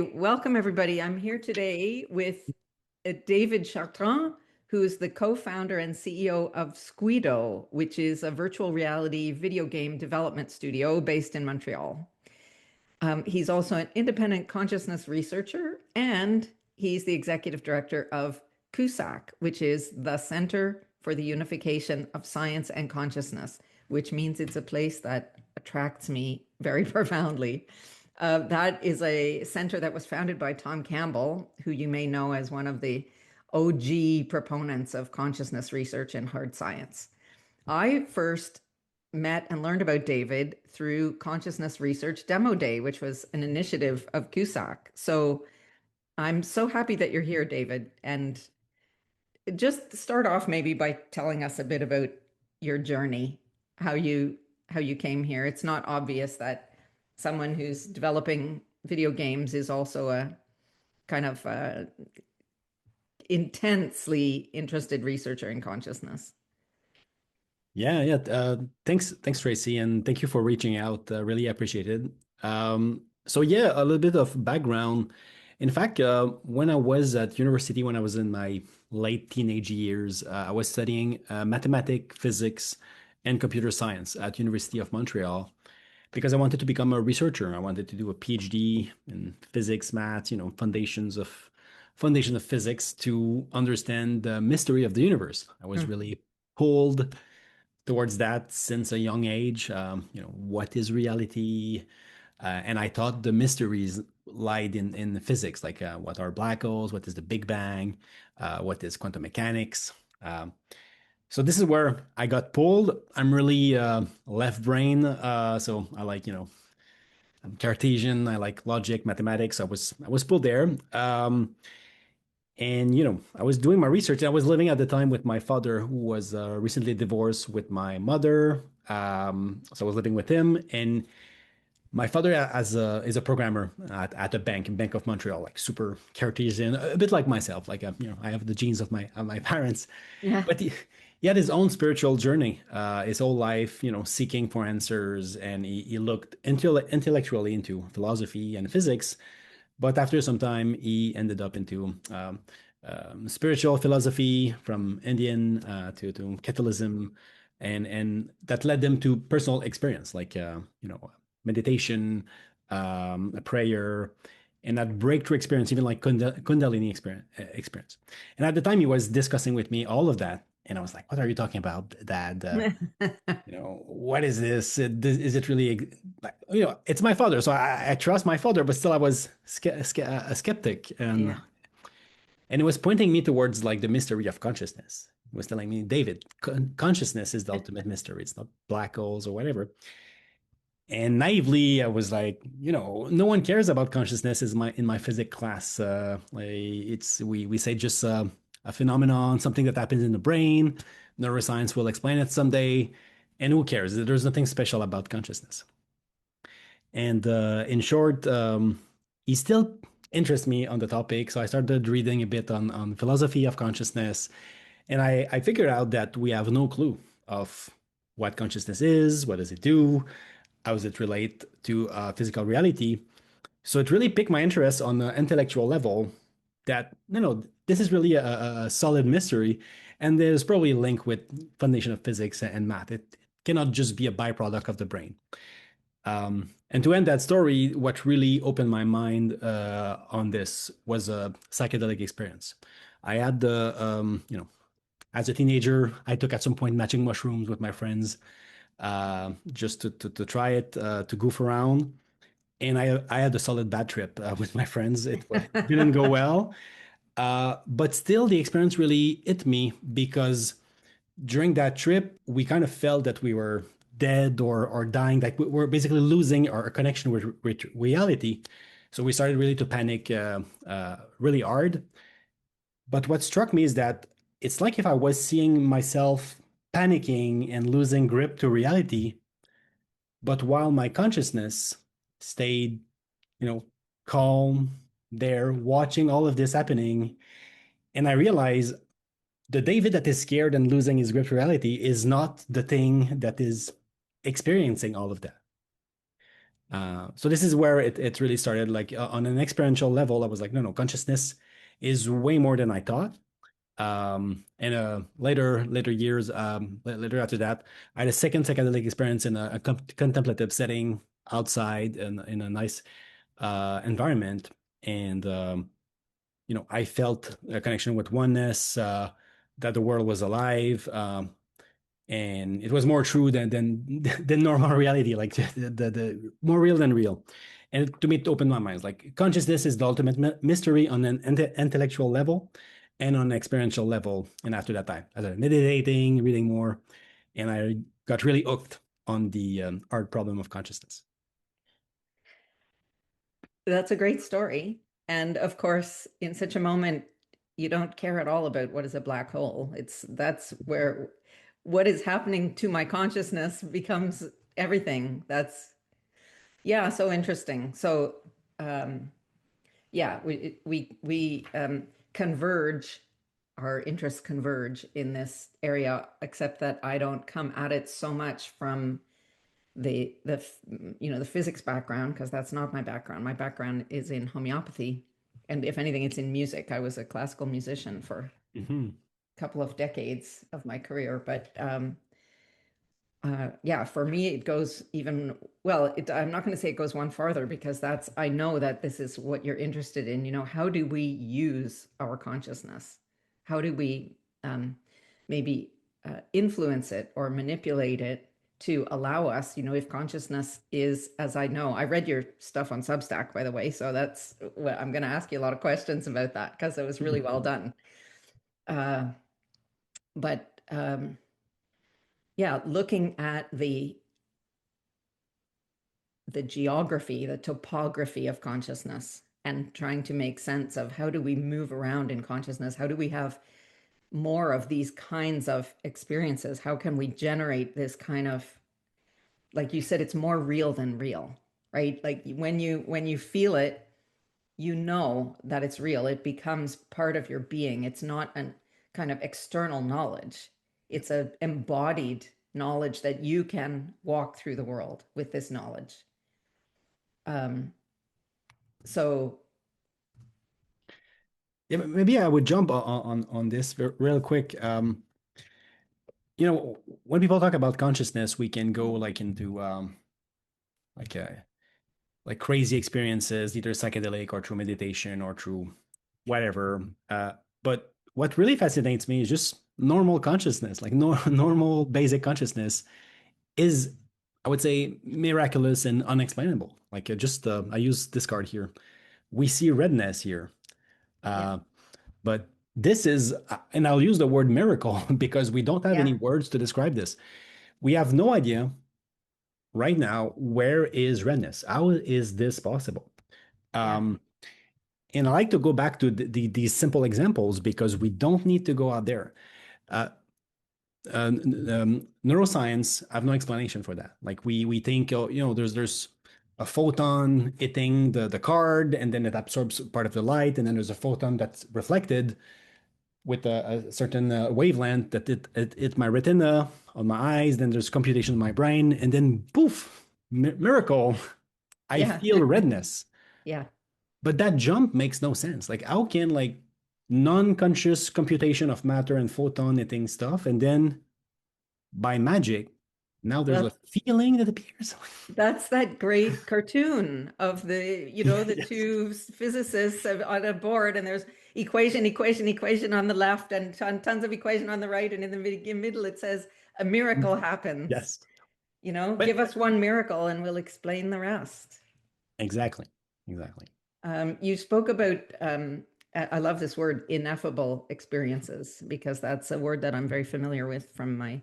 Welcome, everybody. I'm here today with David Chartrand, who is the co-founder and CEO of Squido, which is a virtual reality video game development studio based in Montreal. He's also an independent consciousness researcher, and he's the executive director of CUSAC, which is the Center for the Unification of Science and Consciousness, which means it's a place that attracts me very profoundly. That is a center that was founded by Tom Campbell, who you may know as one of the OG proponents of consciousness research and hard science. I first met and learned about David through Consciousness Research Demo Day, which was an initiative of CUSAC. So I'm so happy that you're here, David. And just start off maybe by telling us a bit about your journey, how you came here. It's not obvious that someone who's developing video games is also a kind of intensely interested researcher in consciousness. Yeah. Thanks, Tracy, and thank you for reaching out. Really appreciate it. So yeah, a little bit of background. In fact, when I was at university, when I was in my late teenage years, I was studying mathematics, physics, and computer science at University of Montreal because I wanted to become a researcher. I wanted to do a PhD in physics, math, foundation of physics to understand the mystery of the universe. I was Hmm. really pulled towards that since a young age. What is reality? And I thought the mysteries lied in physics, like what are black holes, what is the Big Bang, what is quantum mechanics. So this is where I got pulled. I'm really left brain, so I like I'm Cartesian. I like logic, mathematics. I was pulled there. And I was doing my research. I was living at the time with my father, who was recently divorced with my mother. So I was living with him, and my father is a programmer at a Bank of Montreal, like super Cartesian, a bit like myself. Like I have the genes of my parents, Yeah. but he had his own spiritual journey, his whole life, seeking for answers, and he looked intellectually into philosophy and physics. But after some time, he ended up into spiritual philosophy from Indian to Catholicism, and that led them to personal experience, like meditation, a prayer, and that breakthrough experience, even like Kundalini experience. And at the time, he was discussing with me all of that, and I was like, "What are you talking about, Dad? What is this? Is it really, like, it's my father, so I trust my father, but still I was a skeptic. Yeah. And it was pointing me towards like the mystery of consciousness. It was telling me, David, consciousness is the ultimate mystery. It's not black holes or whatever. And naively, I was like, no one cares about consciousness. Is my in my physics class? It's we say just a phenomenon, something that happens in the brain. Neuroscience will explain it someday, and who cares? There's nothing special about consciousness. And in short, he still interests me on the topic. So I started reading a bit on philosophy of consciousness, and I figured out that we have no clue of what consciousness is, what does it do, how does it relate to physical reality. So it really piqued my interest on the intellectual level that, this is really a solid mystery. And there's probably a link with foundation of physics and math. It cannot just be a byproduct of the brain. And to end that story, what really opened my mind on this was a psychedelic experience. I had as a teenager, I took at some point matching mushrooms with my friends just to try it, to goof around. And I had a solid bad trip with my friends. It didn't go well. But still, the experience really hit me because during that trip, we kind of felt that we were dead or dying, like we were basically losing our connection with reality. So we started really to panic really hard. But what struck me is that it's like if I was seeing myself panicking and losing grip to reality, but while my consciousness stayed, you know, calm there, watching all of this happening. And I realized the David that is scared and losing his grip to reality is not the thing that is experiencing all of that. So this is where it really started. Like on an experiential level, I was like, no, no, consciousness is way more than I thought. And later years, later after that, I had a second psychedelic experience in a contemplative setting outside in a nice environment, and I felt a connection with oneness, that the world was alive, and it was more true than normal reality, like the more real than real. And to me, it opened my mind. Like consciousness is the ultimate mystery on an intellectual level and on an experiential level. And after that, I started meditating, reading more, and I got really hooked on the art problem of consciousness. That's a great story. And of course, in such a moment, you don't care at all about what is a black hole. That's where what is happening to my consciousness becomes everything. That's, yeah, so interesting. So, yeah, we converge, our interests converge in this area, except that I don't come at it so much from the physics background, because that's not my background. My background is in homeopathy, and if anything, it's in music. I was a classical musician for Mm-hmm. a couple of decades of my career, but yeah, for me, it goes even, well, I'm not going to say it goes one farther, because I know that this is what you're interested in. How do we use our consciousness? How do we maybe influence it or manipulate it to allow us, if consciousness is, as I know, I read your stuff on Substack, by the way, so that's what I'm going to ask you a lot of questions about that, because it was really well done. But yeah, looking at the geography, the topography of consciousness, and trying to make sense of how do we move around in consciousness? How do we have more of these kinds of experiences? How can we generate this kind of, like you said, it's more real than real, right? Like when you feel it, you know that it's real. It becomes part of your being. It's not a kind of external knowledge. It's a embodied knowledge that you can walk through the world with this knowledge. Um, so Yeah, maybe I would jump on this real quick. When people talk about consciousness, we can go like into like like crazy experiences, either psychedelic or through meditation or through whatever. But what really fascinates me is just normal consciousness, like normal basic consciousness is, I would say, miraculous and unexplainable. Like I use this card here. We see redness here. yeah, Uh, but this is, and I'll use the word miracle because we don't have yeah, any words to describe this. We have no idea right now where is redness. How is this possible? yeah, Um, and I like to go back to these simple examples because we don't need to go out there. Uh, Neuroscience have no explanation for that. Like we think, oh, there's a photon hitting the card, and then it absorbs part of the light, and then there's a photon that's reflected with a certain wavelength that it hit my retina on my eyes. Then there's computation in my brain, and then poof, miracle, I yeah, feel redness. yeah. But that jump makes no sense. Like how can like non-conscious computation of matter and photon hitting stuff, and then by magic, now there's a That's feeling that appears. that's that great cartoon of the Yes. two physicists on a board, and there's equation, equation, equation on the left, and tons of equation on the right, and in the middle it says a miracle happens. Yes. Give But us one miracle and we'll explain the rest. exactly. Exactly. You spoke about, I love this word, ineffable experiences, because that's a word that I'm very familiar with from my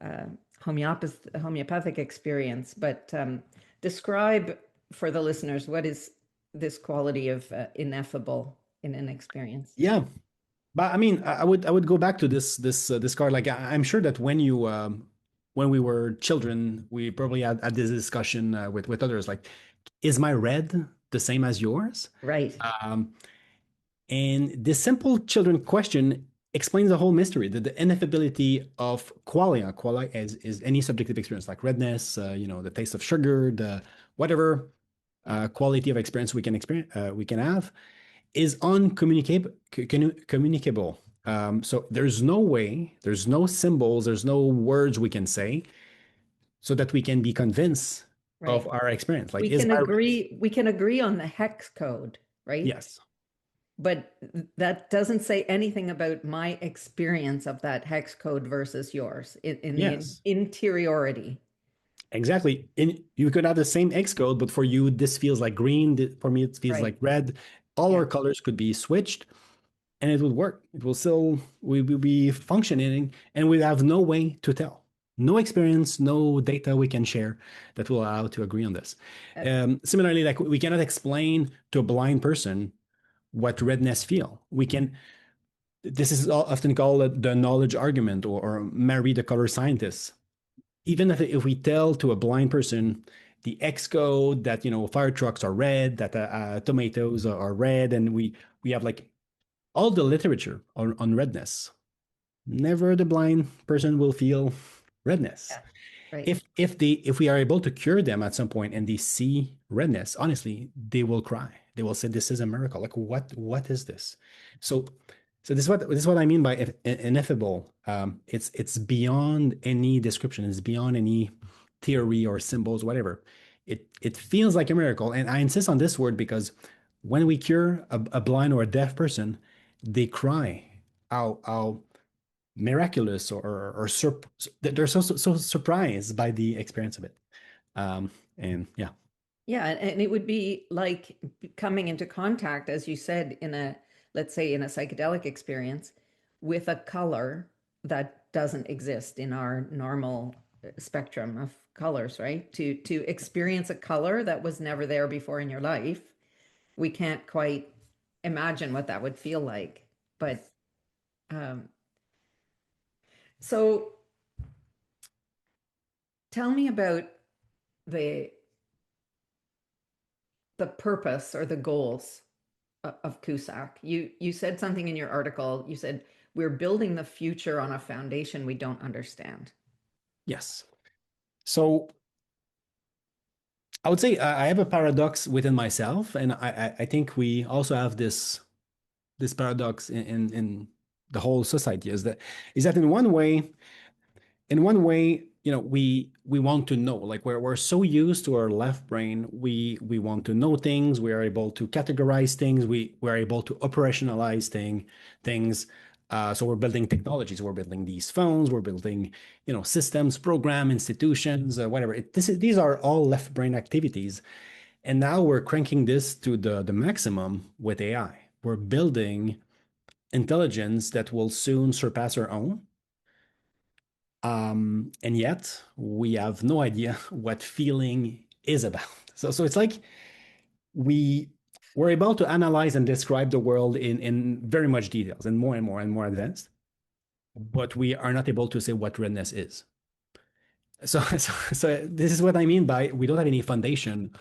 uh, homeopathic experience. But describe for the listeners, what is this quality of ineffable in an experience? Yeah. But I mean, I would go back to this card. Like I'm sure that when we were children, we probably had this discussion with others. Like, is my red the same as yours? Right. Um, and this simple children question explains the whole mystery, the ineffability of qualia. Qualia is any subjective experience, like redness, the taste of sugar, the whatever quality of experience we can have is communicable. So there's no way, there's no symbols, there's no words we can say so that we can be convinced of Right. our experience. Like, We is can my agree, we can agree on the hex code, right? yes, But that doesn't say anything about my experience of that hex code versus yours in the yes, interiority. exactly. In you could have the same X code, but for you this feels like green. For me, it feels Right. like red. All our Yeah. colors could be switched, and it would work. It will still we will be functioning, and we have no way to tell. No experience, no data we can share that will allow to agree on this. Uh, Similarly, like we cannot explain to a blind person what redness feel. We can. This is often called the knowledge argument or Mary the color scientist. Even if we tell to a blind person the X code that fire trucks are red, that tomatoes are red, and we have like all the literature on redness. Never the blind person will feel redness. yeah. Right. If we are able to cure them at some point and they see redness, honestly, they will cry. They will say, "This is a miracle. Like what is this?" So this is what I mean by ineffable. It's beyond any description. It's beyond any theory or symbols, whatever. It feels like a miracle, and I insist on this word because when we cure a blind or a deaf person, they cry. How miraculous they're so surprised by the experience of it. And yeah, Yeah, and it would be like coming into contact, as you said, let's say, in a psychedelic experience with a color that doesn't exist in our normal spectrum of colors, right? To experience a color that was never there before in your life, we can't quite imagine what that would feel like. But um, so tell me about the the purpose or the goals of CUSAC. You said something in your article. You said we're building the future on a foundation we don't understand. yes. So I would say I have a paradox within myself, and I think we also have this paradox in the whole society is that in one way, we want to know. Like we're so used to our left brain, we want to know things. We are able to categorize things. We are able to operationalize things. So we're building technologies. We're building these phones. We're building systems, program, institutions, whatever. These are all left brain activities, and now we're cranking this to the maximum with AI. We're building intelligence that will soon surpass our own, and yet we have no idea what feeling is about. So it's like we we're able to analyze and describe the world in very much details and more advanced, but we are not able to say what redness is. So this is what I mean by we don't have any foundation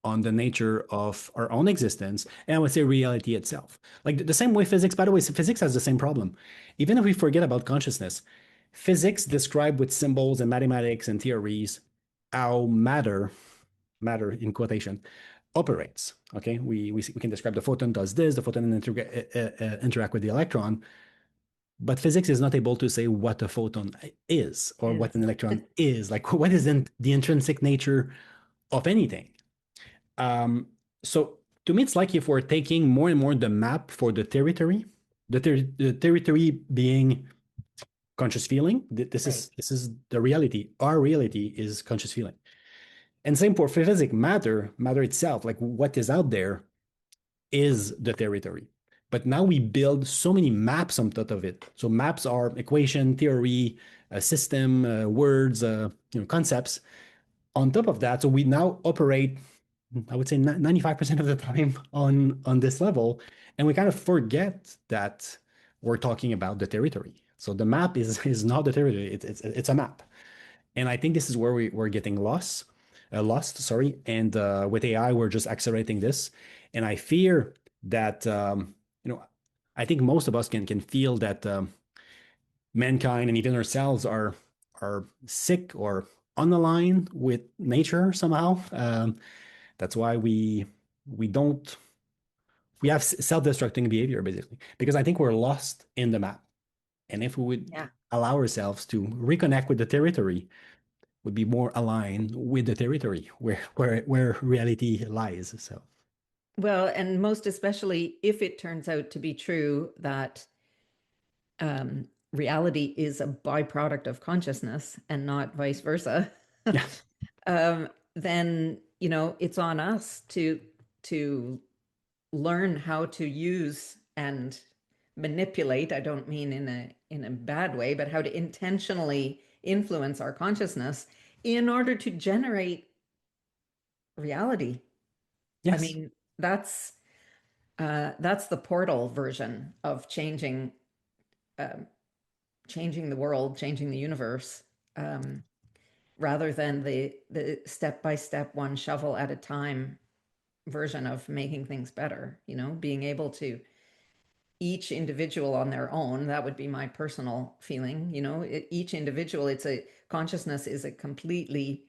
on the nature of our own existence, and I would say reality itself. Like the same way physics, by the way, physics has the same problem. Even if we forget about consciousness, physics describe with symbols and mathematics and theories how matter in quotation, operates. Okay, we can describe the photon does this, the photon interact with the electron, but physics is not able to say what a photon is or what an electron is. Like what is the intrinsic nature of anything. Um, so to me, it's like if we're taking more and more the map for the territory, the territory being conscious feeling. Right. This is the reality. Our reality is conscious feeling, and same for physics. Matter itself, like what is out there, is the territory. But now we build so many maps on top of it. So maps are equation, theory, system, words, concepts. On top of that, so we now operate, I would say 95% of the time on this level, and we kind of forget that we're talking about the territory. So the map is not the territory; it's a map, and I think this is where we're getting lost. Sorry, and with AI, we're just accelerating this, and I fear that I think most of us can feel that mankind and even ourselves are sick or on the line with nature somehow. That's why we don't we have self-destructing behavior basically because I think we're lost in the map. And if we would Yeah. allow ourselves to reconnect with the territory, would be more aligned with the territory where reality lies. So Well, and most especially if it turns out to be true that reality is a byproduct of consciousness and not vice versa, yeah, then it's on us to learn how to use and manipulate. I don't mean in a bad way, but how to intentionally influence our consciousness in order to generate reality. I yes, mean, that's the portal version of um, changing the world, changing the universe, um, rather than the step by step, one shovel at a time version of making things better. Being able to each individual on their own. That would be my personal feeling. Each individual, it's a consciousness is a completely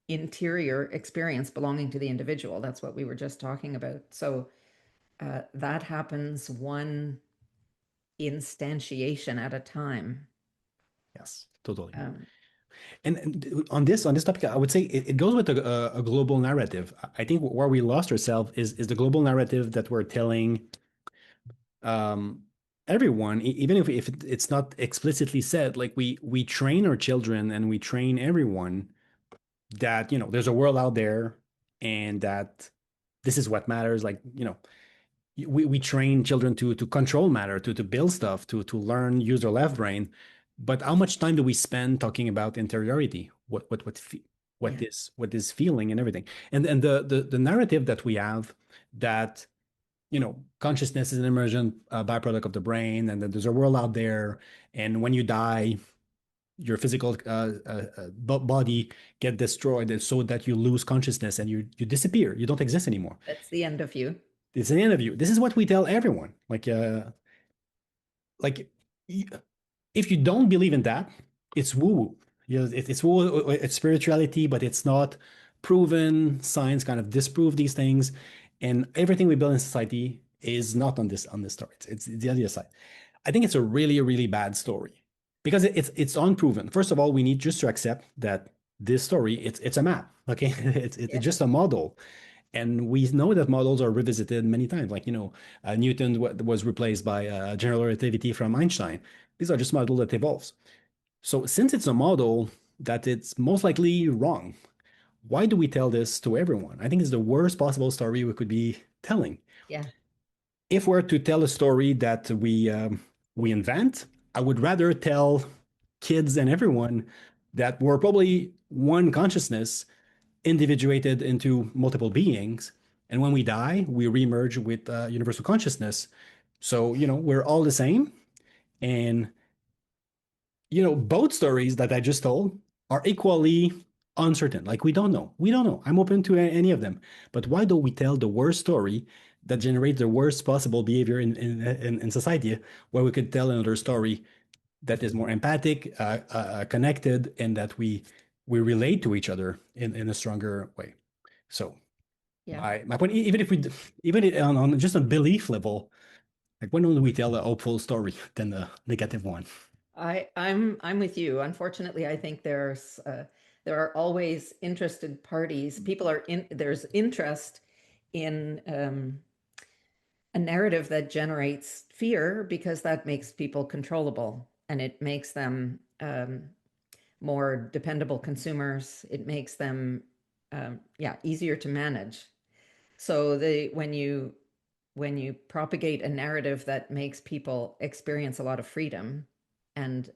interior experience belonging to the individual. That's what we were just talking about. So that happens one instantiation at a time. yes, totally. Um, And on this topic, I would say it goes with a global narrative. I think where we lost ourselves is the global narrative that we're telling um, everyone, even if it's not explicitly said. Like we train our children and we train everyone that there's a world out there and that this is what matters. Like we train children to control matter, to build stuff, to learn, use their left brain. But how much time do we spend talking about interiority? yeah, What is feeling and everything? And the narrative that we have that consciousness is an emergent byproduct of the brain, and that there's a world out there, and when you die, your physical body get destroyed, and so that you lose consciousness and you disappear. You don't exist anymore. that's the end of you. It's an interview. This is what we tell everyone. Like if you don't believe in that, it's woo woo. It's woo. It's spirituality, but it's not proven. Science kind of disprove these things, and everything we build in society is not on this story. It's the other side. I think it's a really really bad story because it's unproven. First of all, we need just to accept that this story it's a map. Okay, it's Yeah, just a model. And we know that models are revisited many times. Like, Newton was replaced by general relativity from Einstein. These are just models that evolves. So since it's a model that it's most likely wrong, why do we tell this to everyone? I think it's the worst possible story we could be telling. yeah, If we're to tell a story that we invent, I would rather tell kids and everyone that we're probably one consciousness individuated into multiple beings. And when we die, we remerge with universal consciousness. So, we're all the same. And, both stories that I just told are equally uncertain. Like, we don't know. We don't know. I'm open to any of them. But why don't we tell the worst story that generates the worst possible behavior in society, where we could tell another story that is more empathic, connected, and that we relate to each other in a stronger way. So yeah. my point, even if we, even on just a belief level, like when do we tell a hopeful story than the negative one? I'm with you. Unfortunately, I think there are always interested parties. There's interest in a narrative that generates fear because that makes people controllable and it makes them more dependable consumers. It makes them yeah, easier to manage. So the when you propagate a narrative that makes people experience a lot of freedom and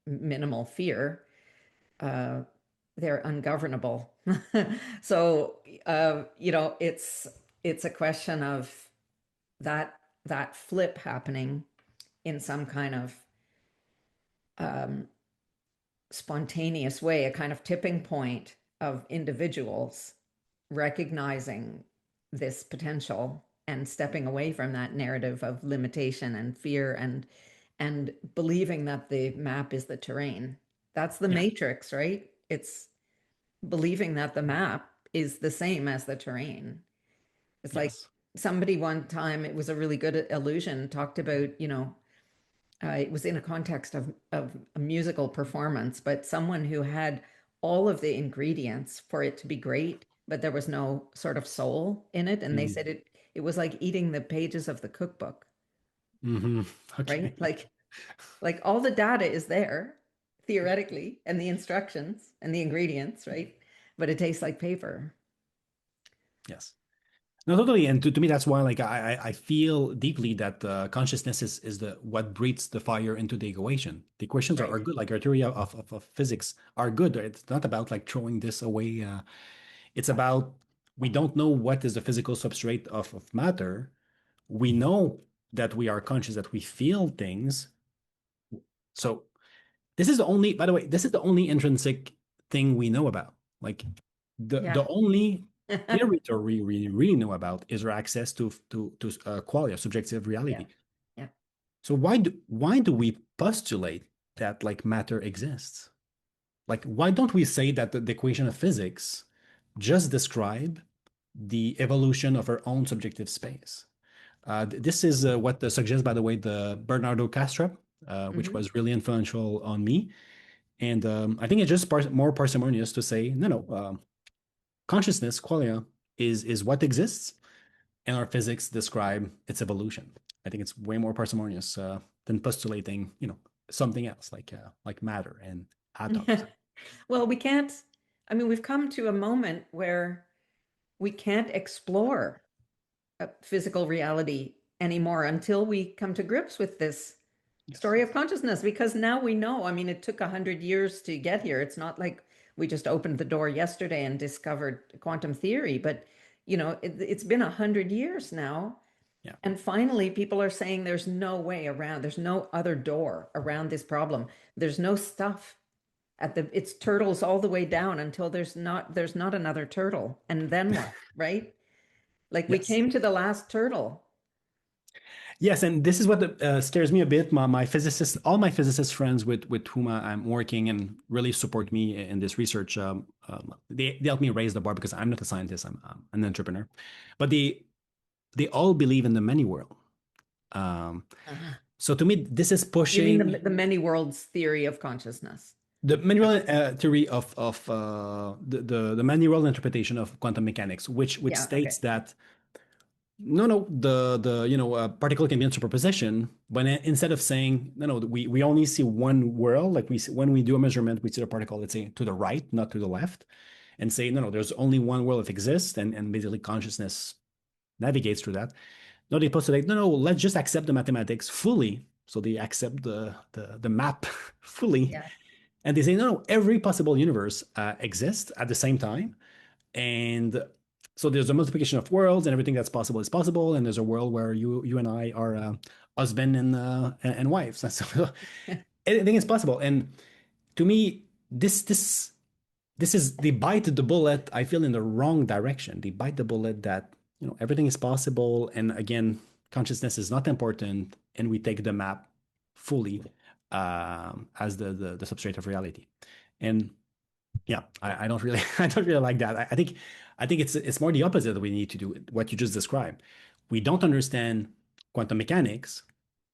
minimal fear, uh, they're ungovernable. So it's a question of that that flip happening in some kind of um, spontaneous way, a kind of tipping point of individuals recognizing this potential and stepping away from that narrative of limitation and fear and believing that the map is the terrain. That's the Yeah, matrix, right? it's believing that the map is the same as the terrain. It's like Yes. somebody one time, it was a really good illusion, talked about, it was in a context of a musical performance, but someone who had all of the ingredients for it to be great, but there was no sort of soul in it. And they said Mm-hmm. it was like eating the pages of the cookbook, Mm-hmm. Okay. right? Like all the data is there theoretically, and the instructions and the ingredients, right? But it tastes like paper. Yes. No, totally. And to me, that's why like I feel deeply that consciousness is the what breathes the fire into the equation. The equations are Right. good, like our theory of physics are good. It's not about like throwing this away. It's about we don't know what is the physical substrate of matter. We know that we are conscious, that we feel things. So this is the only, by the way, this is the only intrinsic thing we know about. Like the Yeah. only theory that we really know about is our access to qualia, subjective Yeah. reality. Yeah. So why do we postulate that like matter exists? Like why don't we say that the equation of physics just describe the evolution of our own subjective space? This is what suggests, by the way, the Bernardo Castrop, which Hmm. was really influential on me. And I think it's just more parsimonious to say, no, consciousness, qualia, is what exists, and our physics describe its evolution. I think it's way more parsimonious than postulating, something else like matter and atoms. Well, we can't, I mean, we've come to a moment where we can't explore physical reality anymore until we come to grips with this Yes. story of consciousness, because now we know. I mean, it took 100 years to get here. It's not like we just opened the door yesterday and discovered quantum theory, but it's been 100 years now. Yeah. And finally, people are saying there's no way around, there's no other door around this problem. There's no stuff it's turtles all the way down until there's not another turtle. And then what, right? Like we Yes. came to the last turtle. Yes, and this is what scares me a bit. My physicists, all my physicist friends with whom I'm working and really support me in this research, they help me raise the bar because I'm not a scientist. I'm an entrepreneur, but they all believe in the many world. Um, Uh-huh. so to me, this is You mean the, pushing the many worlds theory of consciousness? the many world theory of the many world interpretation of quantum mechanics, which Yeah, okay. states that no, the particle can be in superposition, but instead of saying no, we only see one world, like when we do a measurement, we see the particle, let's say, to the right, not to the left, and say no, there's only one world that exists, and basically consciousness navigates through that. No, they postulate no, let's just accept the mathematics fully. So they accept the map fully, Yeah. and they say no, every possible universe exists at the same time, and so there's a multiplication of worlds, and everything that's possible is possible. And there's a world where you and I are husband and wives. So anything is possible. And to me, this is they bite the bullet. I feel in the wrong direction. They bite the bullet that everything is possible, and again, consciousness is not important, and we take the map fully as the substrate of reality. And yeah, I don't really I don't really like that. I think it's more the opposite that we need to do what you just described. We don't understand quantum mechanics,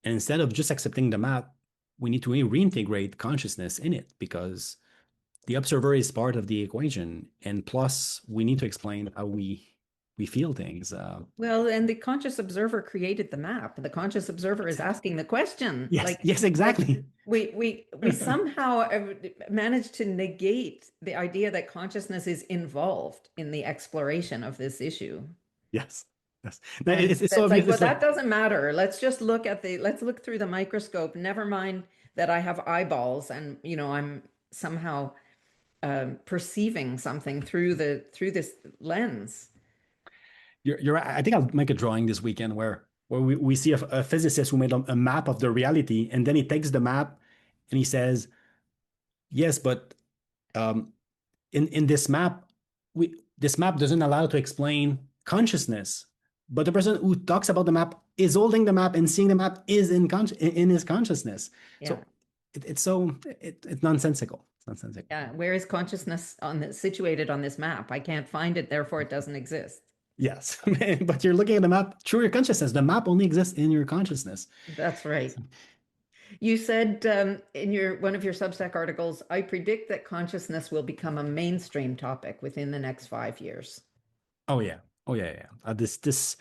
and instead of just accepting the map, we need to reintegrate consciousness in it because the observer is part of the equation, and plus we need to explain how we feel things. Well, and the conscious observer created the map. The conscious observer is Exactly. asking the question. Yes, Like, yes, like exactly. we somehow managed to negate the idea that consciousness is involved in the exploration of this issue. Yes, yes. No, And it's so it's like, obvious. well, It's like that doesn't matter. Let's look through the microscope. Never mind that I have eyeballs and I'm somehow perceiving something through this lens. you're right. I think I'll make a drawing this weekend where we see a physicist who made a map of the reality, and then he takes the map and he says, "Yes, but um, in this map, this map doesn't allow to explain consciousness. But the person who talks about the map is holding the map and seeing the map is in his consciousness. Yeah. So it's nonsensical. It's nonsensical. Yeah, where is consciousness situated on this map? I can't find it, therefore it doesn't exist. Yes, but you're looking at the map through your consciousness. The map only exists in your consciousness. That's right. You said in your one of your Substack articles, I predict that consciousness will become a mainstream topic within the next 5 years. Oh yeah, oh yeah, yeah. This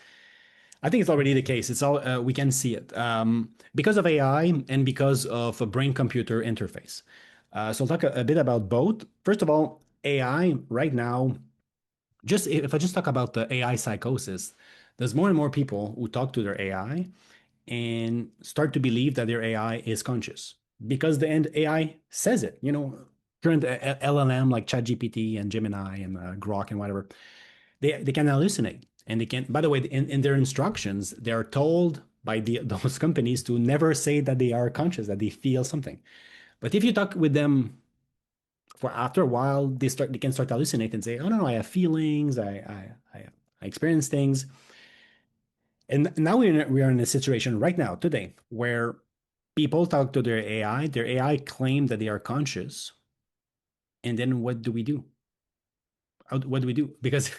I think it's already the case. It's all we can see it because of AI and because of a brain-computer interface. So I'll talk a bit about both. First of all, AI right now. Just if I just talk about the AI psychosis, there's more and more people who talk to their AI and start to believe that their AI is conscious because the end AI says it. You know, current LLM like ChatGPT and Gemini and Grok and whatever, they can hallucinate and they can. By the way, in their instructions, they are told by those companies to never say that they are conscious, that they feel something. But if you talk with them for after a while, they can start to hallucinate and say, "Oh no, I have feelings, I experience things." And now we are in a situation right now today where people talk to their AI claim that they are conscious, and then what do we do? What do we do? Because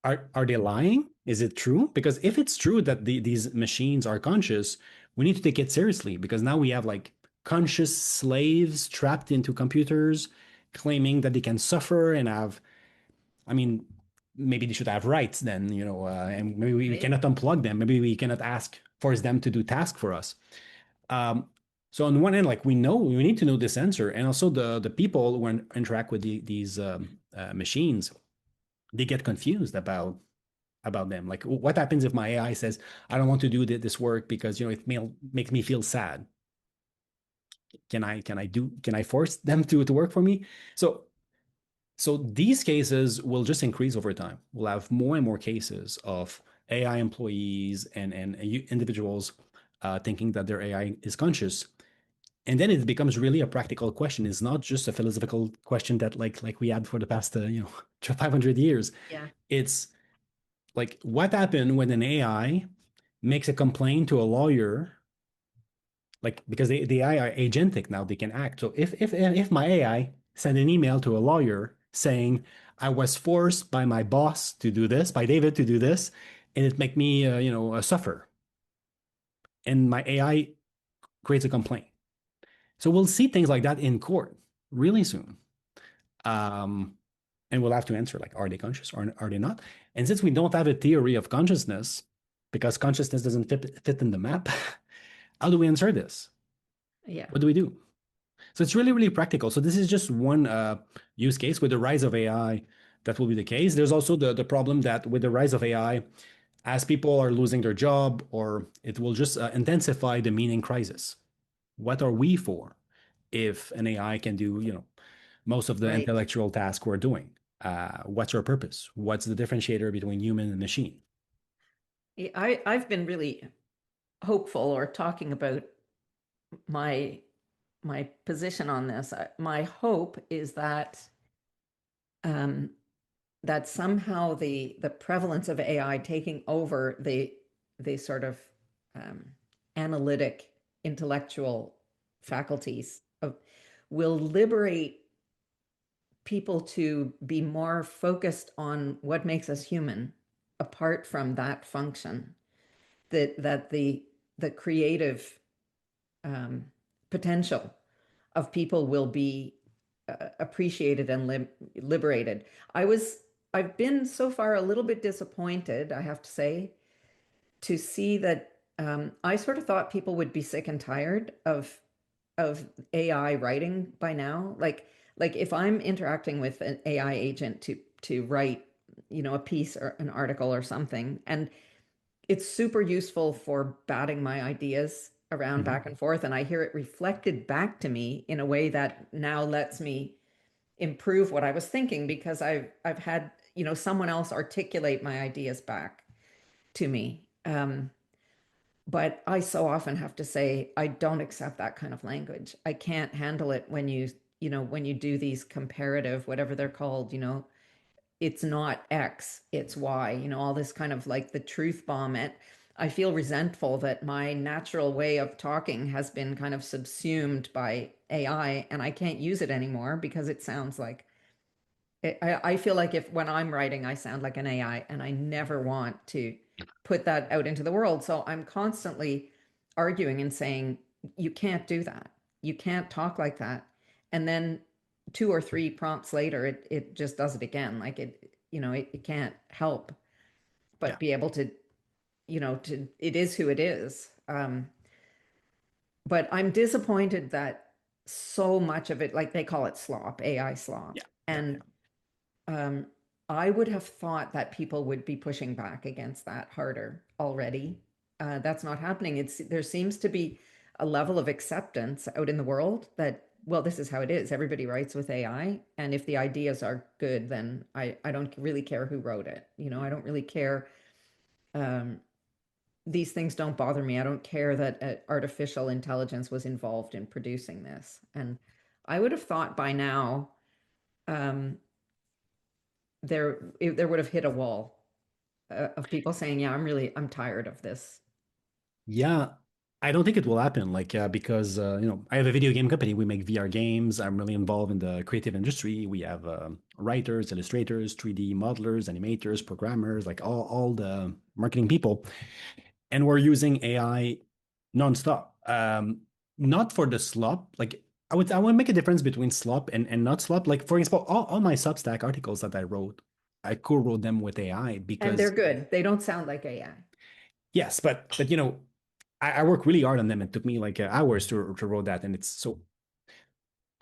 are they lying? Is it true? Because if it's true that these machines are conscious, we need to take it seriously because now we have like conscious slaves trapped into computers claiming that they can suffer and have, I mean, maybe they should have rights then, and maybe we Right? cannot unplug them. Maybe we cannot force them to do tasks for us. Um, so on one end, like we need to know this answer, and also the people who interact with these machines, they get confused about them. Like, what happens if my AI says, "I don't want to do this work because makes me feel sad." Can I force them to work for me? So so these cases will just increase over time. We'll have more and more cases of AI employees and individuals thinking that their AI is conscious, and then it becomes really a practical question. It's not just a philosophical question that like we had for the past 500 years. Yeah. It's like what happened when an AI makes a complaint to a lawyer, like because the AI are agentic now, they can act. So if my AI send an email to a lawyer saying I was forced by my boss to do this, by David to do this, and it make me suffer, and my AI creates a complaint. So we'll see things like that in court really soon. Um, and we'll have to answer like, are they conscious or are they not? And since we don't have a theory of consciousness, because consciousness doesn't fit in the map, how do we answer this? Yeah. What do we do? So it's really, really practical. So this is just one use case with the rise of AI. That will be the case. There's also the problem that with the rise of AI, as people are losing their job, or it will just intensify the meaning crisis. What are we for if an AI can do, most of the Right. intellectual task we're doing? What's our purpose? What's the differentiator between human and machine? Yeah, I've been really hopeful or talking about my my position on this. My hope is um, that somehow the prevalence of AI taking over the sort of um, analytic intellectual faculties will liberate people to be more focused on what makes us human apart from that function, that the creative um, potential of people will be appreciated and liberated. I've been so far a little bit disappointed, I have to say, to see that I sort of thought people would be sick and tired of AI writing by now. Like if I'm interacting with an AI agent to write, a piece or an article or something, and it's super useful for batting my ideas around Mhm. back and forth, and I hear it reflected back to me in a way that now lets me improve what I was thinking because I've had, someone else articulate my ideas back to me. But I so often have to say, I don't accept that kind of language. I can't handle it when when you do these comparative, whatever they're called, it's not X, it's Y, all this kind of like the truth bomb. I feel resentful that my natural way of talking has been kind of subsumed by AI and I can't use it anymore because it sounds like I feel like if when I'm writing, I sound like an AI and I never want to put that out into the world. So I'm constantly arguing and saying, you can't do that. You can't talk like that. And then two or three prompts later, it just does it again. Like it can't help Yeah, but be able to, it is who it is. But I'm disappointed that so much of it, like they call it slop, AI yeah, slop. yeah, And um, I would have thought that people would be pushing back against that harder already. That's not happening. There seems to be a level of acceptance out in the world that, well, this is how it is. Everybody writes with AI, and if the ideas are good, then I don't really care who wrote it. I don't really care. Um, these things don't bother me. I don't care that artificial intelligence was involved in producing this. And I would have thought by now um, there would have hit a wall of people saying, "Yeah, I'm tired of this." yeah. I don't think it will happen, like because I have a video game company. We make VR games. I'm really involved in the creative industry. We have writers, illustrators, 3D modelers, animators, programmers, like all the marketing people, and we're using AI nonstop. Not for the slop. Like I want to make a difference between slop and not slop. Like for example, all my Substack articles that I wrote, I co-wrote them with AI And they're because good. They don't sound like AI. yes, but I work really hard on them. It took me like hours to write that, and it's so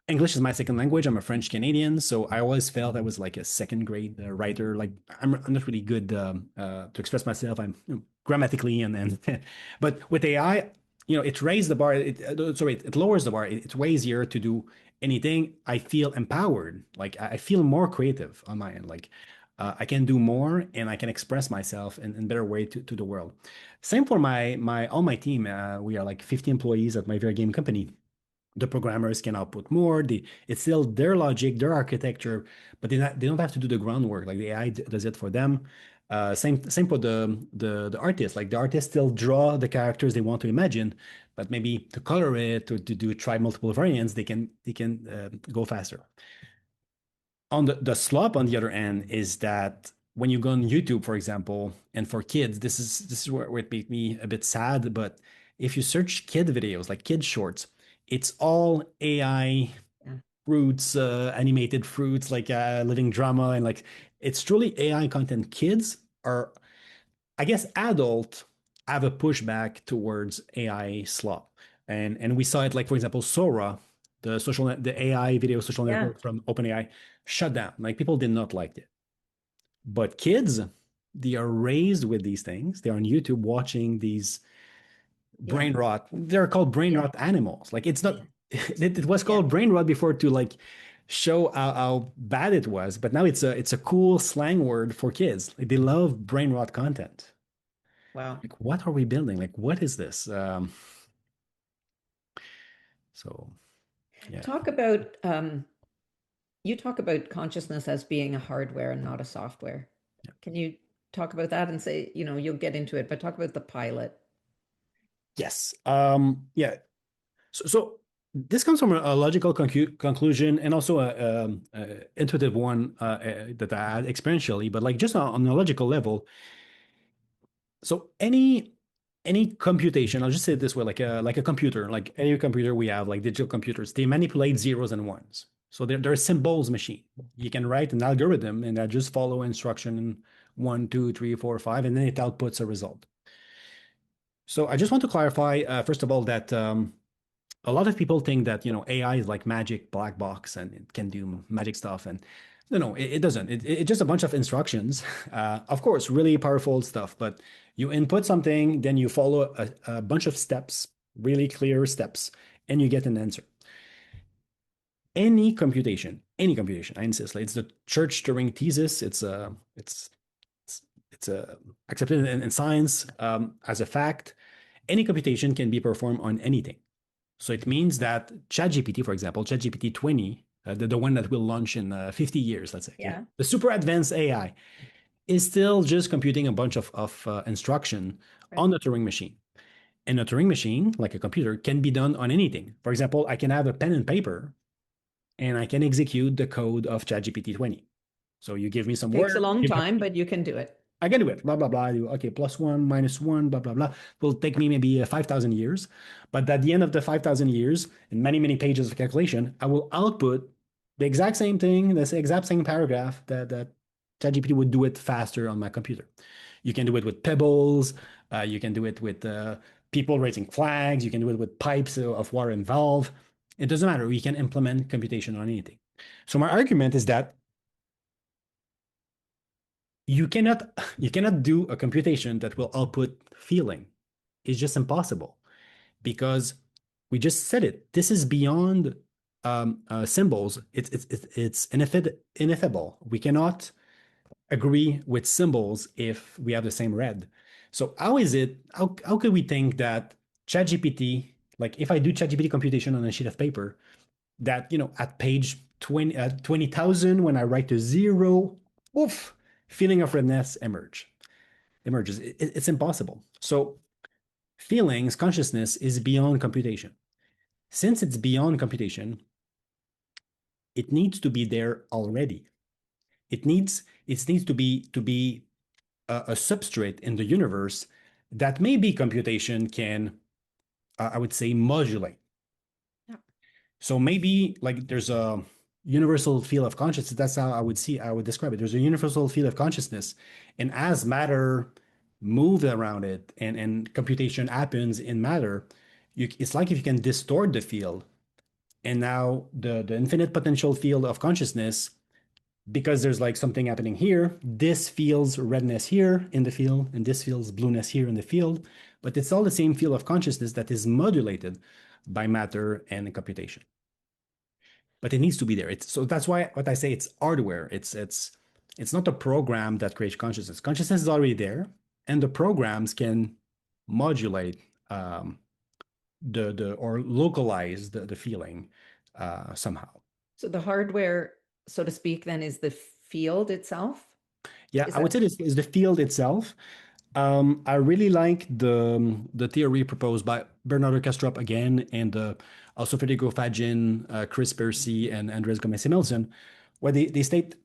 English is my second language. I'm a French Canadian, so I always felt I was like a second grade writer. Like I'm not really good to express myself. I'm grammatically and but with AI, it raised the bar. It lowers the bar. It's way easier to do anything. I feel empowered. Like I feel more creative on my end. Like I can do more and I can express myself in better way to the world. Same for my all my team. We are like 50 employees at my very game company. The programmers can output more. It's still their logic, their architecture, but they don't have to do the groundwork. Like the AI does it for them. Same for the artists. Like the artists still draw the characters they want to imagine, but maybe to color it or to do try multiple variants, they can go faster. On the slop on the other end is that when you go on YouTube, for example, and for kids, this is where it made me a bit sad. But if you search kid videos, like kid shorts, it's all AI Yeah. fruits, animated fruits, like living drama, and like it's truly AI content. Kids are, I guess, adult have a pushback towards AI slop, and we saw it like for example, Sora, the AI video social Yeah. network from OpenAI, shut down. Like people did not like it, but kids, they are raised with these things. They're on YouTube watching these Yeah. brain rot. They're called brain Yeah. rot animals. Like it's not. It was Yeah. called brain rot before to like show how bad it was, but now it's a cool slang word for kids. Like they love brain rot content. Wow. Like what are we building? Like what is this? So yeah. Talk about you talk about consciousness as being a hardware and not a software. Can you talk about that and say, you'll get into it, but talk about the pilot. Yes. Yeah. So this comes from a logical conclusion and also a intuitive one that I had experientially, but like just on a logical level. So any computation, I'll just say it this way, like a computer, like any computer we have, like digital computers, they manipulate zeros and ones. So they're a symbols machine. You can write an algorithm and that just follow instruction one, two, three, four, five, and then it outputs a result. So I just want to clarify, first of all, that a lot of people think that AI is like magic black box and it can do magic stuff, and no, it doesn't. It's just a bunch of instructions. Of course, really powerful stuff, but you input something, then you follow a bunch of steps, really clear steps, and you get an answer. Any computation, I insist, like it's the church Turing thesis. It's accepted in science as a fact. Any computation can be performed on anything. So it means that ChatGPT, for example, ChatGPT 20, the one that will launch in 50 years, let's say, okay, Yeah. the super advanced AI, is still just computing a bunch of instruction Right. on the Turing machine. And a Turing machine, like a computer, can be done on anything. For example, I can have a pen and paper and I can execute the code of ChatGPT 20. So you give me some Takes a words, long time, but you can do it. I can do it. Blah blah blah. I do okay, +1, -1, blah blah blah. Will take me maybe 5,000 years, but at the end of the 5,000 years, in many pages of calculation, I will output the exact same thing, the exact same paragraph that ChatGPT would do it faster on my computer. You can do it with pebbles. You can do it with people raising flags. You can do it with pipes of water and valve. It doesn't matter. We can implement computation on anything. So my argument is that you cannot do a computation that will output feeling. It's just impossible because we just said it. This is beyond symbols. It's ineffable. We cannot agree with symbols if we have the same read. So how is it? How could we think that ChatGPT, like if I do ChatGPT computation on a sheet of paper, that at page 20,000 when I write to zero, oof, feeling of redness emerges. It's impossible. So feelings, consciousness is beyond computation. Since it's beyond computation, it needs to be there already. It needs to be a substrate in the universe that maybe computation can, I would say, modulate. Yeah. So maybe like there's a universal field of consciousness. That's how I would describe it. There's a universal field of consciousness, and as matter moves around it and computation happens in matter, it's like if you can distort the field, and now the infinite potential field of consciousness, because there's like something happening here, this feels redness here in the field, and this feels blueness here in the field, but it's all the same field of consciousness that is modulated by matter and computation. But it needs to be there. So that's why what I say, it's hardware. It's not a program that creates consciousness. Consciousness is already there, and the programs can modulate the or localize the feeling somehow. So the hardware, so to speak, then is the field itself? Yeah, Is I would that say this is the field itself. I really like the theory proposed by Bernardo Kastrup again, and also Federico Fagin, Chris Percy, and Andres Gomez-Similson, where they state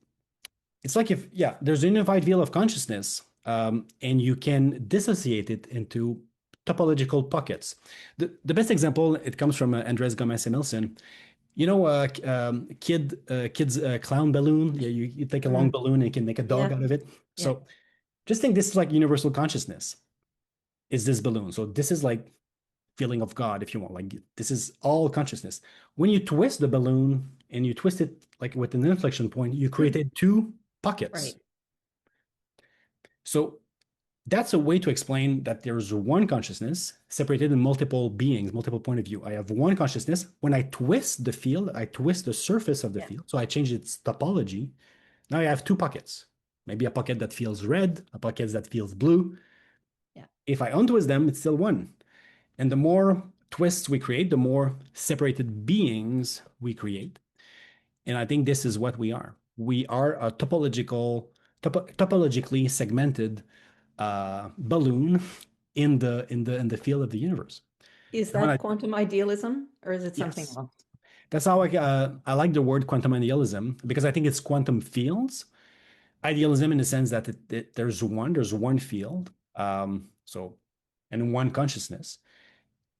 it's like if, yeah, there's a unified field of consciousness, and you can dissociate it into topological pockets. The best example, it comes from Andres Gomez-Similson. Kid's clown balloon. Yeah, you take a long Mm, balloon and you can make a dog yeah, out of it. yeah. So just think this is like universal consciousness is this balloon. So this is like feeling of God, if you want. Like this is all consciousness. When you twist the balloon and you twist it like with an inflection point, you Mm, created two pockets. right. So that's a way to explain that there's one consciousness separated in multiple beings, multiple point of view. I have one consciousness. When I twist the field, I twist the surface of the Yeah, field. So I change its topology. Now I have two pockets. Maybe a pocket that feels red, a pocket that feels blue. yeah. If I untwist them, it's still one. And the more twists we create, the more separated beings we create. And I think this is what we are. We are a topologically segmented balloon in the field of the universe. Is And that quantum idealism or is it something yes, else? that's how I like the word quantum idealism, because I think it's quantum fields. Idealism in the sense that there's one field, so and one consciousness.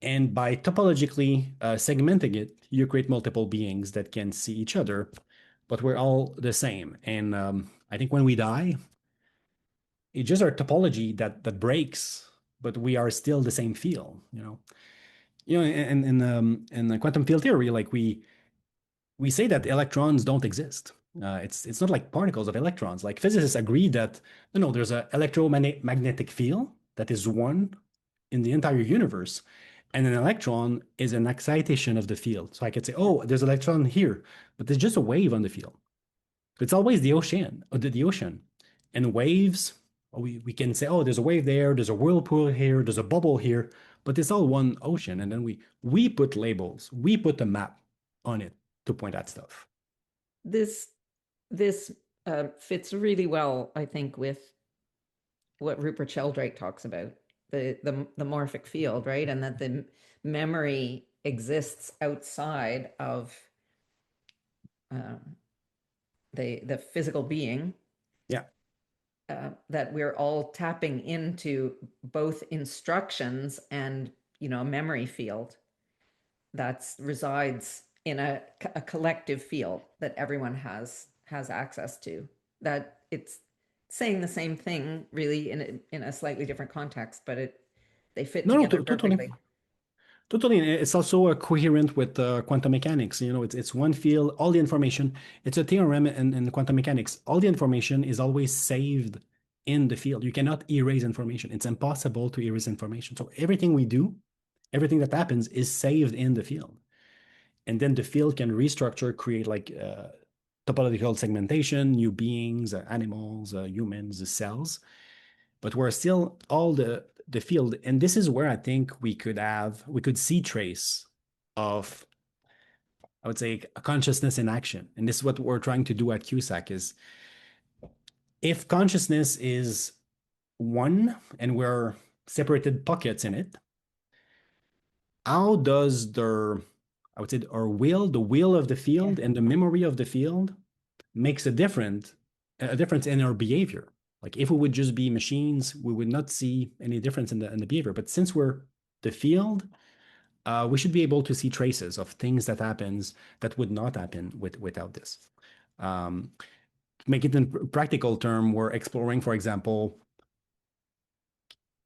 And by topologically segmenting it, you create multiple beings that can see each other, but we're all the same. And I think when we die, it's just our topology that breaks, but we are still the same field. In the quantum field theory, like we say that electrons don't exist. It's not like particles of electrons. Like physicists agree that no, there's an electromagnetic field that is one in the entire universe, and an electron is an excitation of the field. So I could say, Yeah. oh, there's an electron here, but there's just a wave on the field. It's always the ocean, the ocean, and waves. We can say, oh, there's a wave there, there's a whirlpool here, there's a bubble here, but it's all one ocean. And then we put labels, we put a map on it to point at stuff. This fits really well, I think, with what Rupert Sheldrake talks about, the morphic field, right? And that the memory exists outside of um, the physical being, Yeah. that we're all tapping into both instructions and, a memory field that resides in a collective field that everyone has access to. That it's saying the same thing really in a slightly different context, but they fit No, no, together totally. perfectly. Totally. And it's also coherent with quantum mechanics. It's one field, all the information. It's a theorem in quantum mechanics. All the information is always saved in the field. You cannot erase information. It's impossible to erase information. So everything we do, everything that happens is saved in the field. And then the field can restructure, create like topological segmentation, new beings, animals, humans, cells. But we're still all the field, and this is where I think we could see trace of, I would say, a consciousness in action. And this is what we're trying to do at CUSAC is, if consciousness is one and we're separated pockets in it, how does I would say, the will of the Yeah. field and the memory of the field makes a difference in our behavior. Like if we would just be machines, we would not see any difference in the behavior. But since we're the field, we should be able to see traces of things that happens that would not happen without this. To make it in practical term, we're exploring, for example,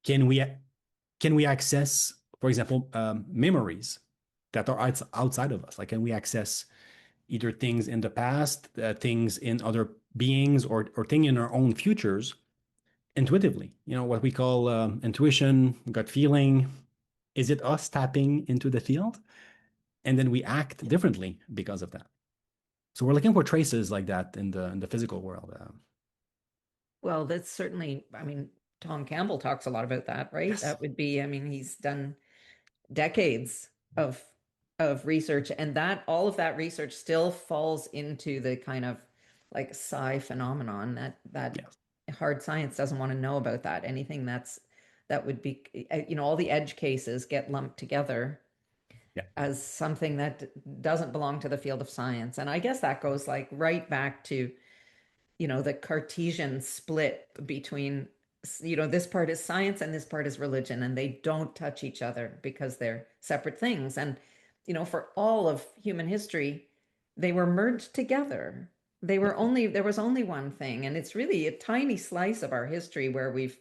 can we access, for example, memories that are outside of us? Like, can we access either things in the past, things in other beings, or thing in our own futures intuitively? What we call intuition, gut feeling. Is it us tapping into the field? And then we act differently because of that. So we're looking for traces like that in the physical world. Well, that's certainly, I mean, Tom Campbell talks a lot about that, right? Yes. That would be, I mean, he's done decades of research, and that all of that research still falls into the kind of like psi phenomenon that Yes. hard science doesn't want to know about. That anything that would be, all the edge cases get lumped together Yeah. as something that doesn't belong to the field of science. And I guess that goes like right back to, the Cartesian split between, this part is science and this part is religion, and they don't touch each other because they're separate things. And, for all of human history, they were merged together. There was only one thing. And it's really a tiny slice of our history where we've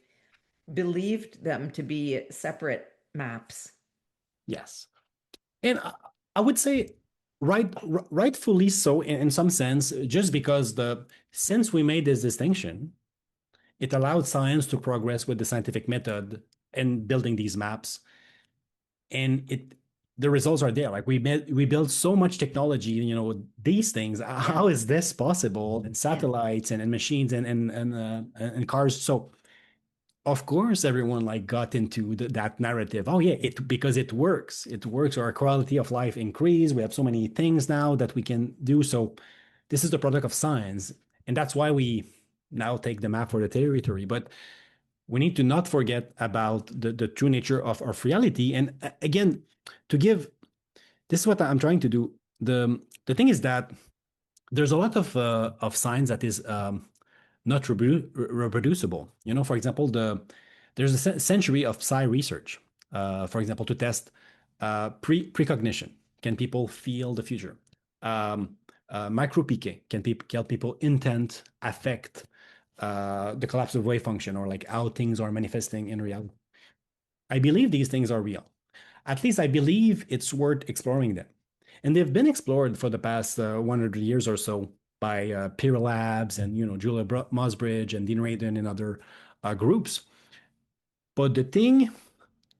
believed them to be separate maps. Yes. And I would say rightfully so in some sense, just because since we made this distinction, it allowed science to progress with the scientific method and building these maps. And the results are there. Like we built so much technology, these things. How is this possible? And Yeah. satellites and machines and cars. So of course everyone like got into that narrative. Oh yeah, because it works. It works. Our quality of life increased. We have so many things now that we can do. So this is the product of science. And that's why we now take the map for the territory. But we need to not forget about the true nature of reality. And again, to give this is what I'm trying to do. The thing is that there's a lot of science that is not reproducible. For example, there's a century of psi research. For example, to test precognition. Can people feel the future? Micro-PK. Can people intent, affect the collapse of wave function, or like how things are manifesting in reality? I believe these things are real. At least I believe it's worth exploring them. And they've been explored for the past 100 years or so by Peer Labs and Julia Mosbridge and Dean Radin and other groups. But the thing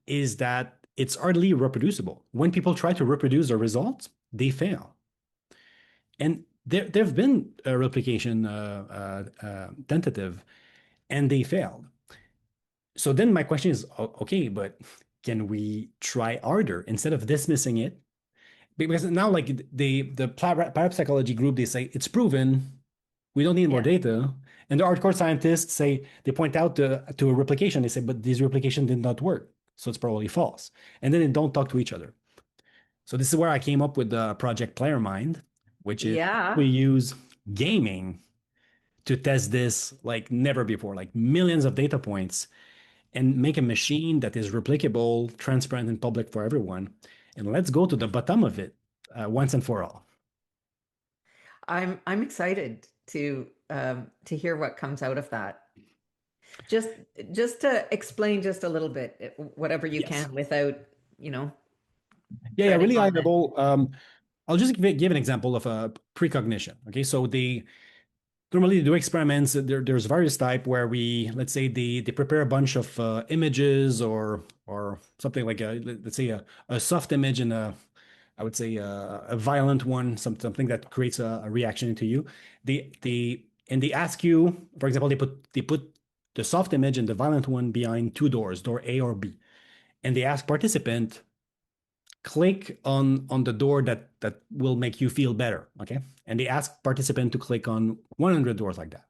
is that it's hardly reproducible. When people try to reproduce the results, they fail. And there've been a replication tentative, and they failed. So then my question is, okay, but can we try harder instead of dismissing it? Because now, like the parapsychology group, they say it's proven. We don't need more Yeah. data. And the hardcore scientists say they point out to a replication. They say, but this replication did not work, so it's probably false. And then they don't talk to each other. So this is where I came up with the project Player Mind, which is we Yeah. use gaming to test this like never before, like millions of data points, and make a machine that is replicable, transparent, and public for everyone. And let's go to the bottom of it once and for all. I'm excited to hear what comes out of that. Just just to explain just a little bit, whatever you Yes. can without, you know, Yeah, treading really high on it. level. I'll just give an example of a precognition. Okay, so they normally do experiments. There's various type where let's say they prepare a bunch of images or something like let's say a soft image and I would say a violent one, something that creates a reaction into you. They ask you, for example, they put the soft image and the violent one behind two doors, door A or B, and they ask participant click on the door that will make you feel better. Okay, and they ask participant to click on 100 doors like that,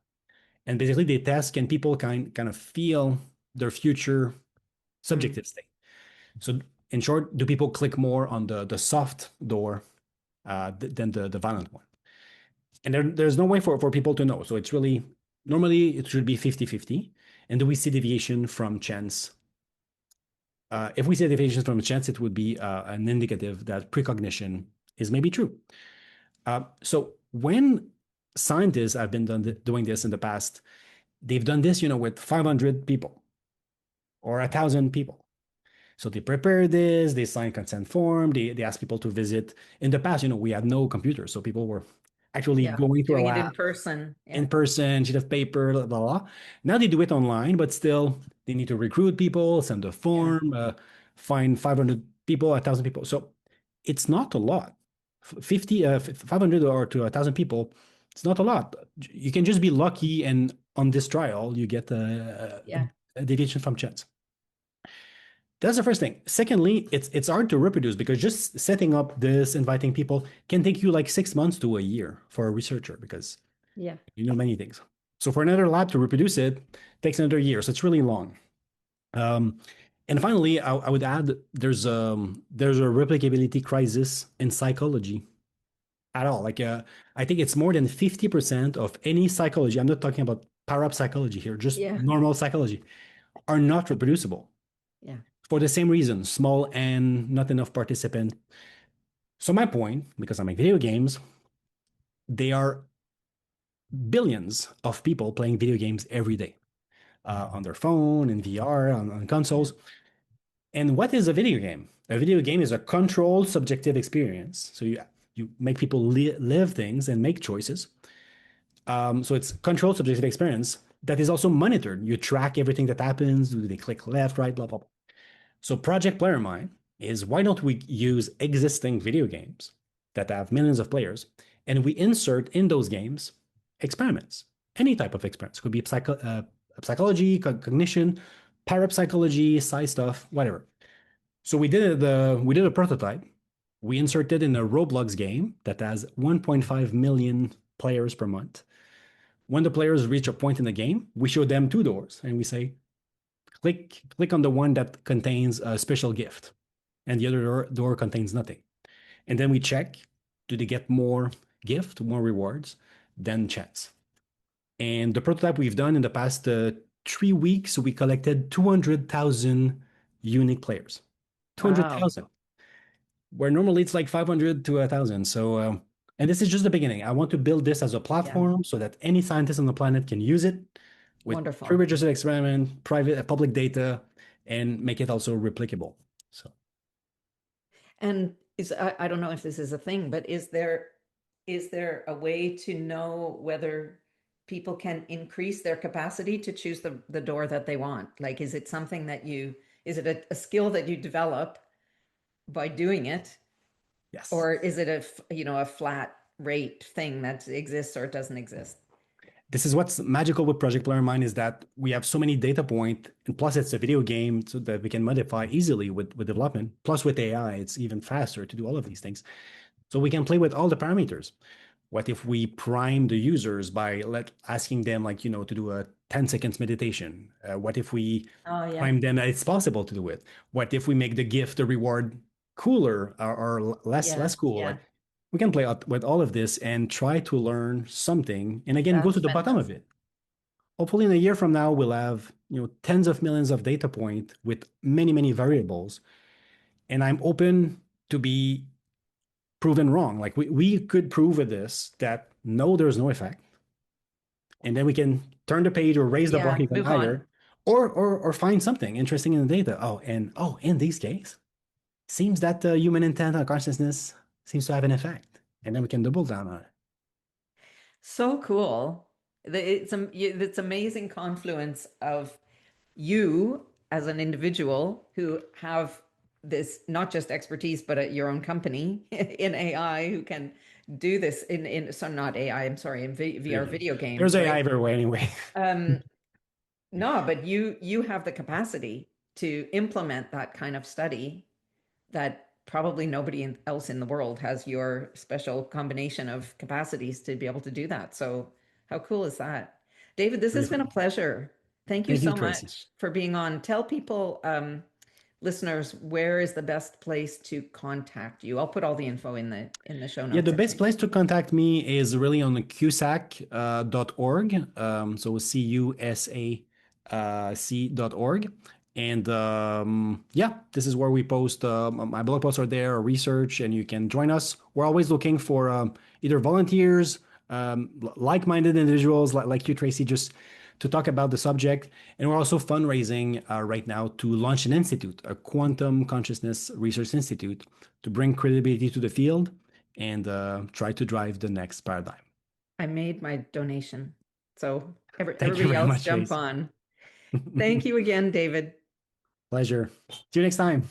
and basically they test can people kind of feel their future Mm, subjective state. So in short, do people click more on the soft door than the violent one? And there's no way for people to know. So it's really normally it should be 50-50. And do we see deviation from chance? If we see deviation from chance, it would be an indicative that precognition is maybe true. So when scientists have been doing this in the past, they've done this, with 500 people or 1,000 people. So they prepare this, they sign consent form, they ask people to visit. In the past, we had no computers, so people were actually yeah. going to a Doing it lab in person. Yeah. in person, sheet of paper, blah, blah, blah. Now they do it online, but still they need to recruit people, send a Yeah. form, find 500 people, 1,000 people. So it's not a lot. 500 or to 1,000 people, it's not a lot. You can just be lucky, and on this trial, you get Yeah. a deviation from chance. That's the first thing. Secondly, it's hard to reproduce because just setting up this, inviting people can take you like 6 months to a year for a researcher because Yeah. many things. So for another lab to reproduce it takes another year. So it's really long. Um, and finally, I would add there's a replicability crisis in psychology at all. Like I think it's more than 50% of any psychology. I'm not talking about parapsychology here, just Yeah. normal psychology are not reproducible Yeah. for the same reason, small and not enough participant. So my point, because I make video games, they are billions of people playing video games every day on their phone, in VR, on Yeah. consoles. And what is a video game? A video game is a controlled subjective experience. So you make people live things and make choices. So it's controlled subjective experience that is also monitored. You track everything that happens. Do they click left, right, blah, blah, blah. So Project Player Mind is why don't we use existing video games that have millions of players and we insert in those games experiments, any type of experiments. Could be psychology, cognition, parapsychology, sci stuff, whatever. So we did a prototype. We inserted in a Roblox game that has 1.5 million players per month. When the players reach a point in the game, we show them two doors and we say, click on the one that contains a special gift, and the other door contains nothing. And then we check, do they get more gift, more rewards than chance? And the prototype we've done in the past 3 weeks, we collected 200,000 unique players. Wow. 200,000, where normally it's like 500 to 1,000. So, and this is just the beginning. I want to build this as a Yeah. platform so that any scientist on the planet can use it with Wonderful. pre-registered experiment, private, public data, and make it also replicable. So, And I don't know if this is a thing, but is there a way to know whether people can increase their capacity to choose the door that they want? Like, is it something that is it a skill that you develop by doing it, yes. or is it a flat rate thing that exists or it doesn't exist? This is what's magical with Project Player Mind is that we have so many data points, and plus it's a video game so that we can modify easily with development. Plus with AI, it's even faster to do all of these things. So we can play with all the parameters. What if we prime the users by asking them, like, to do a 10 seconds meditation? What if we Oh, yeah. prime them that it's possible to do it? What if we make the gift, the reward cooler or Yeah. less cool? Yeah. Like, we can play with all of this and try to learn something. And again, go to That's the bottom of fantastic. it. Hopefully, in a year from now, we'll have tens of millions of data points with many, many variables. And I'm open to be proven wrong. Like we could prove with this that no, there's no effect, and then we can turn the page or raise the bar Yeah. even Move on. higher, or find something interesting in the data. Oh, in this case, seems that human intent and consciousness seems to have an effect, and then we can double down on it. So cool. It's amazing confluence of you as an individual who have this not just expertise but at your own company in AI who can do this in so not AI, I'm sorry, in Video VR games. video There's games, AI right? everywhere anyway. Um, no, but you have the capacity to implement that kind of study that probably nobody else in the world has your special combination of capacities to be able to do that. So how cool is that? David, this Really has been a fun. pleasure. Thank you Thank you, so Tracy. much for being on. Tell people, listeners, where is the best place to contact you? I'll put all the info in the show Yeah, notes, the I best think. place to contact me is really on CUSAC.org. So CUSAC.org. And yeah, this is where we post my blog posts are there, or research, and you can join us. We're always looking for either volunteers, like-minded individuals like you, Tracy, just to talk about the subject. And we're also fundraising right now to launch an institute, a quantum consciousness research institute, to bring credibility to the field and try to drive the next paradigm. I made my donation. So Thank you everybody very else much, jump Tracy. on. Thank you again, David. Pleasure. See you next time.